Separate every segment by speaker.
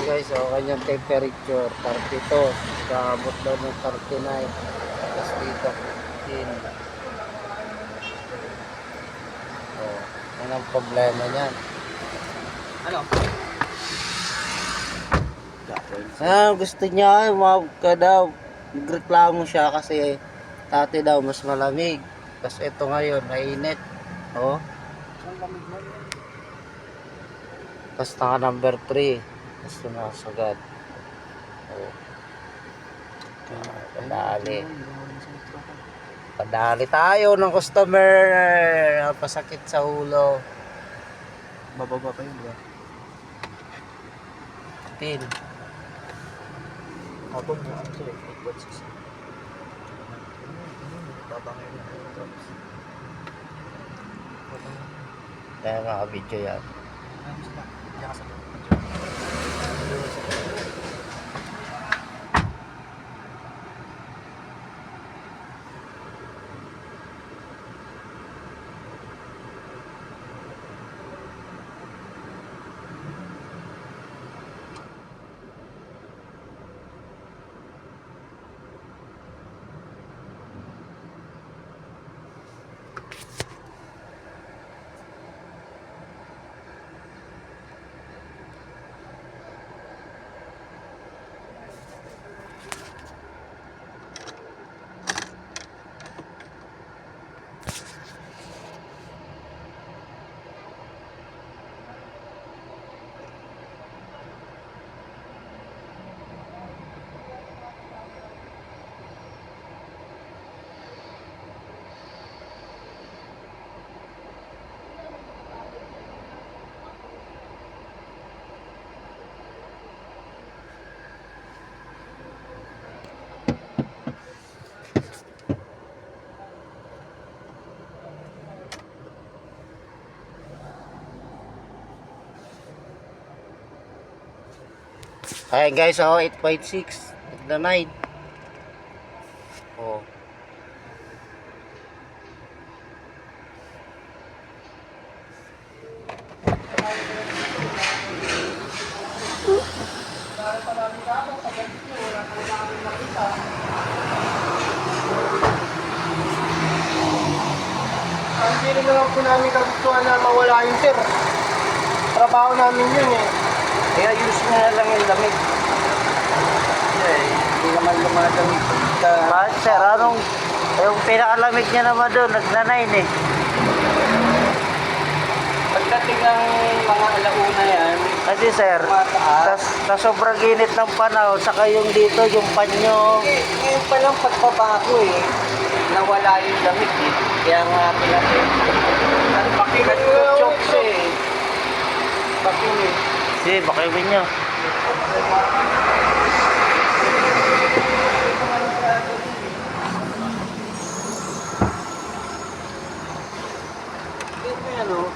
Speaker 1: guys, kanyang temperature 32, kaabot daw ng 39, tapos dito 15. Yan ang problema niyan.
Speaker 2: Ano?
Speaker 1: Gusto niya, ka daw, nagreklamo siya kasi dati daw mas malamig, tapos ito ngayon mainit. Tapos naka number 3, tapos sumasagad. Padali tayo ng customer, pasakit sa ulo.
Speaker 2: Bababa pa yun, diba?
Speaker 1: Pin.
Speaker 2: Hapon mo, ano sila, 8.6. Baba ngayon na yung drops.
Speaker 1: Kaya nakabidyo yan.
Speaker 2: Ano sila? Diyan ka sa loob.
Speaker 1: Ayan guys, 8.6 na 9.
Speaker 2: Hindi rin naman po namin kagustuhan na mawala yung sir. Trabaho namin yun eh.
Speaker 1: Kaya use mo na lang yung lamig.
Speaker 2: Hindi naman lumadamig.
Speaker 1: Bakit sir, anong yung pinakalamig niya naman doon, nagna-9 eh.
Speaker 2: Pagdating ng mga alauna yan,
Speaker 1: Kasi sir,
Speaker 2: mataas.
Speaker 1: sa sobrang init ng panahon, saka yung dito, yung panyo.
Speaker 2: Ngayon pa lang pagbaba ko eh, nawala yung lamig eh. Kaya nga pinatid. Pakilat ko chokes eh. Pakilat.
Speaker 1: Sige, bakiwin nyo.
Speaker 2: Ito yan o.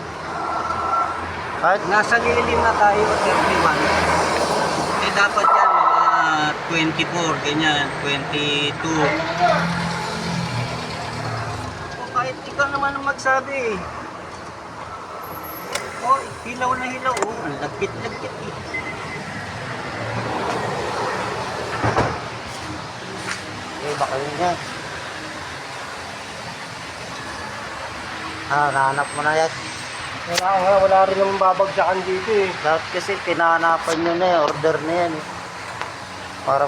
Speaker 1: At
Speaker 2: Nasa lilim na tayo at 31. Eh dapat yan mga 24, ganyan, 22. O kahit ikaw naman ang magsabi eh. O, hilaw na hilaw o. Ang lagkit-lagkit eh.
Speaker 1: sige, bakiwin nyo. Nahanap mo na yan.
Speaker 2: Wala rin naman babagsakan dito eh.
Speaker 1: Dapat kasi pinahanapan nyo na yung order na yan eh. Para